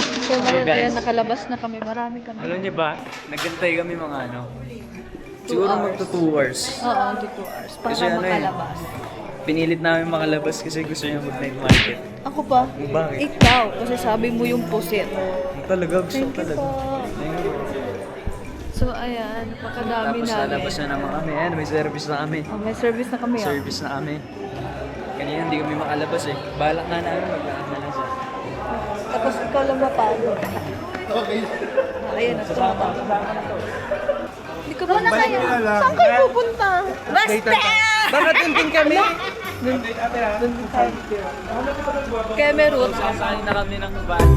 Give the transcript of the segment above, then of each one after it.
So ngayon, ayan, nakalabas na kami. Marami kami. Alam niyo ba, naghintay kami mga ano, siguro magto 2 hours. Oo, 2 hours. Para Kasi ano eh, makalabas. Pinilit namin makalabas kasi gusto niya mag-night market. Ako pa? Bakit? Ikaw, kasi sabi mo yung pusit. Talaga, gusto Thank ko you talaga. po. Thank you. So ayan, napakadami Tapos namin. lalabas na naman kami. Ayan, may service na kami. Oh, may service na kami. Service na kami. Kanina hindi kami makalabas eh. Balak na namin mag-aak na lang siya. Tapos ikaw lang mapalo. Okay. Ayan, nasama. Hindi ka ba na kaya? Saan kayo pupunta? Basta! Baka tuntin kami! Kaya may route. Sasali na kami ng van.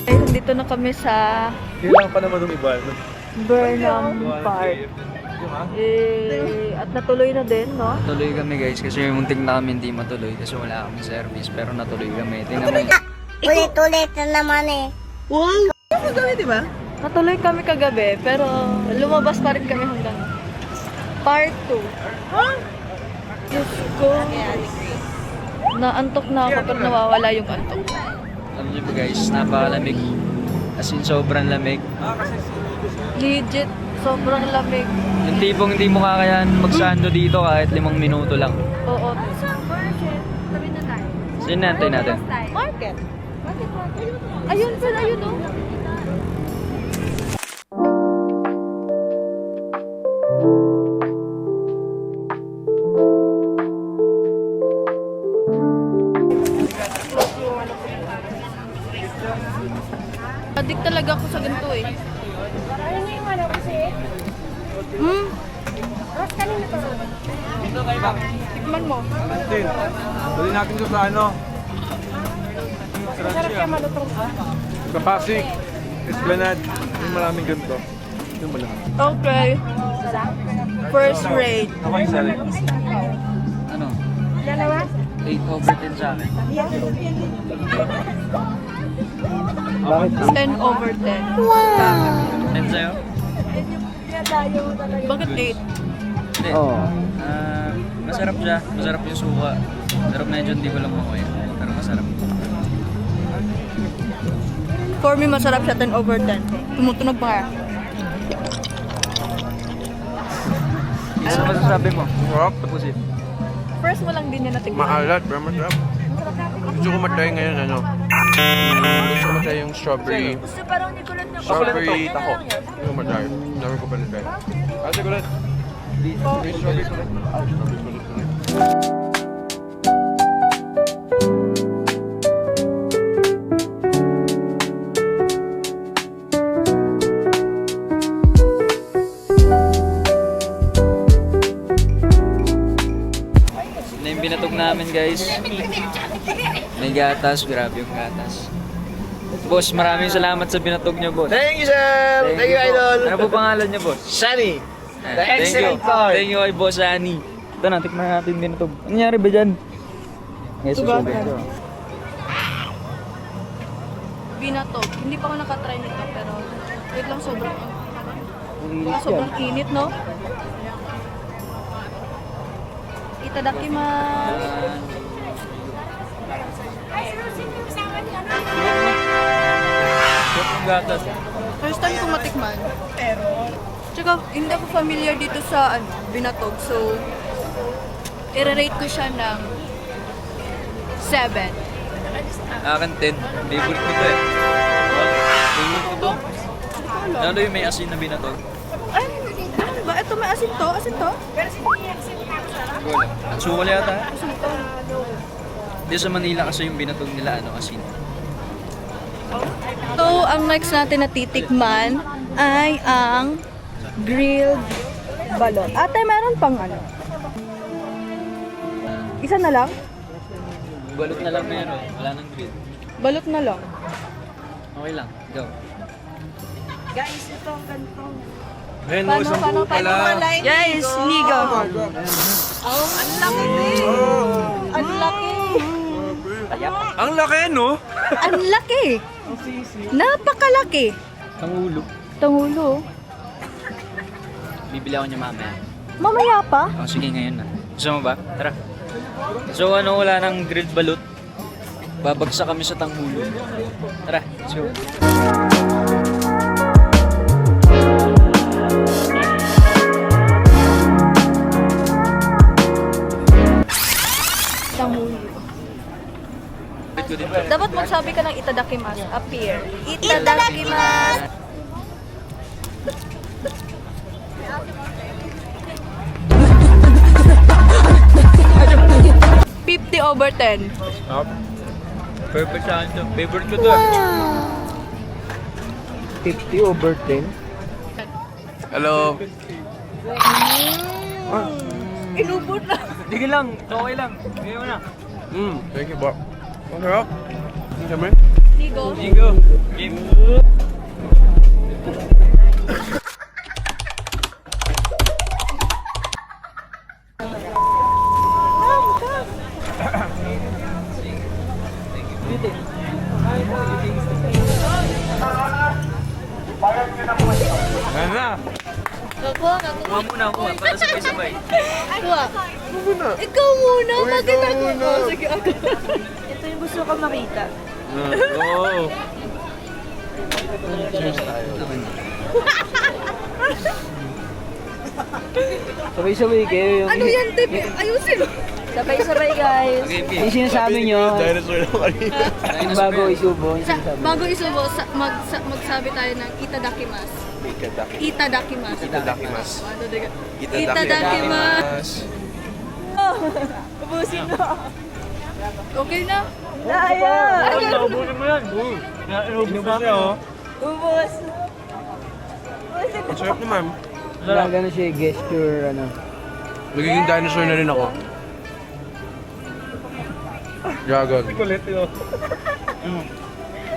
Ay, nandito na kami sa Kailangan pa naman umiba. Burnham Park. At natuloy na din, no? Tuloy kami guys kasi muntik na kami hindi matuloy kasi wala kami service pero natuloy kami. Tingnan mo. Ulit-ulit na naman eh. Natuloy kami kagabi, pero lumabas pa rin kami hanggang part 2. Diyos ko. Naantok na ako pero nawawala yung antok. Alam niyo ba guys, napakalamig. As in sobrang lamig. Legit, sobrang lamig. Yung tipong hindi mo kakayahan magsando dito kahit 5 minuto lang. Oo. Sinantay natin. Market. Ayun sila, ayun oh. Adik talaga ako sa ganito eh. Hmm? Tikman mo. Martin, dali natin ito sa ano? Sa Pasig, Esplanade. Yung maraming ganito. Yung malamig. Okay. First rate. Ako yung sarili. Ano? 8/10 sa akin. Bakit? 10/10. 10 sa'yo? Bakit 8? Hindi. Oo. Masarap siya. Masarap yung suka. Pero medyo hindi ko lang makuha. Pero masarap. For me, masarap siya 10/10. Tumutunog pa kaya. Isa masasabi mo? Sarap. Pusit. First mo lang din yan natin. Maalat, pero masarap. Gusto ko matry ngayon ano? Gusto ko matry yung strawberry. Strawberry taho. Gusto ko matry. Dami ko pa na-try. Ate ko lang. May strawberry ko lang. Strawberry ko lang. Na yung binatog namin guys. May gatas. Grabe yung gatas. Boss, maraming salamat sa binatog niyo, boss. Thank you, sir! Thank you, po. idol! Ano po pangalan niyo, boss? Sunny! Ah, The excellent part. Thank you kay Boss Ani. Ito na, tikman natin binatog. Ano nangyari ba dyan? Yes, Tugan. susugan. Binatog. Hindi pa ako nakatry nito, pero wait lang, sobrang Ang sobrang init, no? Itadakimasu. yung gatas. First time kong matikman. Tsaka, hindi ako familiar dito sa binatog. So, i-rate ko siya ng 7. Akin 10. Favorite ko to eh. Favorite ko to. Ano yung may asin na binatog? Ay, ano ba? Ito may asin to? Asin to? Hindi ko alam. Ang sukal yata. Di sa Manila kasi yung binatog nila ano asin. So, ang next natin na titikman ay ang grilled balot. Ate, meron pang ano? Isa na lang? Balot na lang meron. Wala nang grill. Balot na lang. Okay lang. Go. Ayun, Paano, isang paano, buo pala. Yes, Nigo. Oh, ang laki din. Ang laki. Ang laki, no? Ang laki. Napakalaki. Tangulo. Tangulo. Bibili ako niya mamaya. Mamaya pa? Oh, sige ngayon na. Gusto mo ba? Tara. So ano wala nang grilled balut? Babagsak kami sa Tanghulo. Tara, let's go. Tanghulo. Dapat magsabi ka ng itadakimasu. Appear. Itadakimasu. $50/10. Perfect sa akin to. Favorite ko to. 50/10. Hello. Inubot na. Sige lang, okay lang. Ngayon mo na. Thank you, Bob. Ang sarap. Siyempre. Ligo. Ligo. Game. Ayan na. Kuha. Kuha muna ako para sabay-sabay. Kuha. Muna. Ikaw muna. Uy, Bakit ikaw ako? muna. Oh, sige, ako. Ito yung gusto ko makita. Oh. Cheers tayo. Sabay-sabay kayo yung... Ano yan, Tepe? Ayusin mo. Sabay-sabay, guys. Okay, okay. Yung sinasabi nyo, Dinosaur na kanina. yung bago isubo, yung sinasabi. Bago isubo, magsabi tayo ng itadakimasu. Itadakimasu. Itadakimasu. Itadakimasu. Ubusin mo. Okay na? Naya! Naubusin mo yan. Inaubos na siya, oh. Ubus. Ang sarap naman. Gano'n siya, gesture, ano. Magiging dinosaur na rin ako. Dragon. Kulit yun.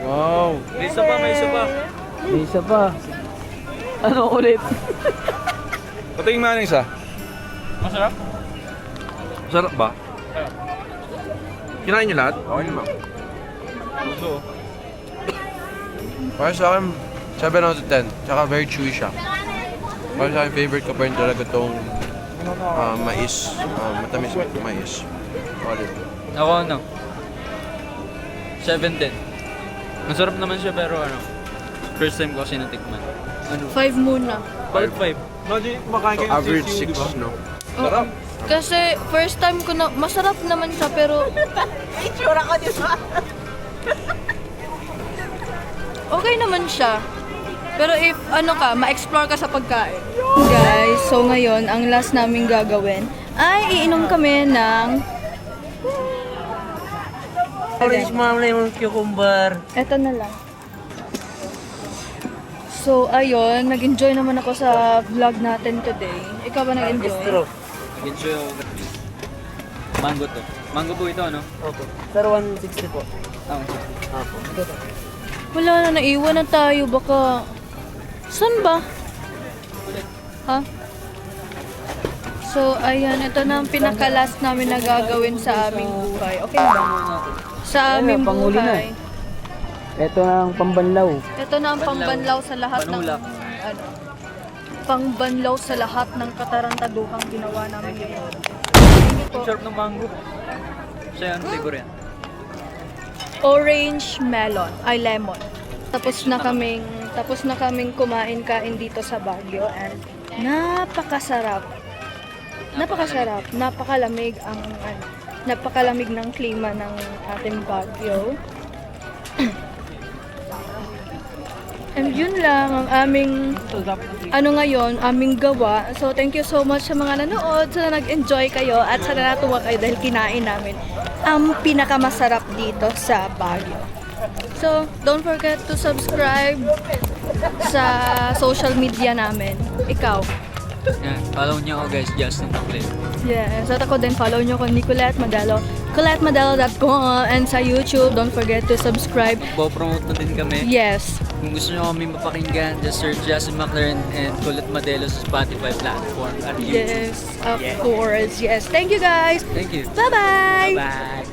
Wow. May isa pa, may isa pa. May isa pa. Ano ulit? Patingin nga ng isa. Masarap? Sarap ba? Kinain niyo lahat? Okay naman. Gusto. Para sa akin, 7 out of 10. Tsaka very chewy siya. Para sa akin, favorite ko pa rin talaga itong mais. Matamis na mais. Solid. Ako ano? 7 din. Masarap naman siya pero ano, first time ko kasi natikman. Ano? 5 muna. 5. Average 6, no? Sarap. Kasi first time ko na, masarap naman siya pero... Itsura ko, di ba? Okay naman siya. Pero if ano ka, ma-explore ka sa pagkain. Guys, so ngayon, ang last namin gagawin ay iinom kami ng... Orange ma'am, lemon cucumber. Eto na lang. So, ayun, nag-enjoy naman ako sa vlog natin today. Ikaw ba nag-enjoy? Gincho yung... Mango to. Mango po ito, ano? Opo. Sir, 160 po. Opo. Wala na, naiwan na tayo. Baka... Saan ba? Ha? So, ayan. Ito na ang pinaka-last namin na gagawin sa aming buhay. Okay na ba? Sa aming panghuli na. buhay. Ito ang pambanlaw. Ito na ang pangbanlaw sa lahat ng... Panulak. Ano? Pangbanlaw sa lahat ng katarantaduhang ginawa namin ngayon. Ang sarap ng mango. Siya, ano siguro yan? Orange melon, ay lemon. Tapos na kaming kumain-kain dito sa Baguio and napakasarap. Napakalamig ang napakalamig ng klima ng ating Baguio. And yun lang ang aming aming gawa. So thank you so much sa mga nanood, sa nag-enjoy kayo at sa natuwa kayo dahil kinain namin ang pinakamasarap dito sa Baguio. So don't forget to subscribe sa social media namin. Ikaw. Yan, follow niyo ako guys, Justin Taclet. Yes, at ako din follow nyo ko Nicolette Madalo. ColetteMadalo.com and sa YouTube, don't forget to subscribe. Promote na din kami. Yes. Kung gusto nyo kami mapakinggan, just search Justin McLaren and Colette Madelo sa Spotify platform at YouTube. Yes, of course. Yes. Thank you guys. Thank you. Bye-bye. Bye.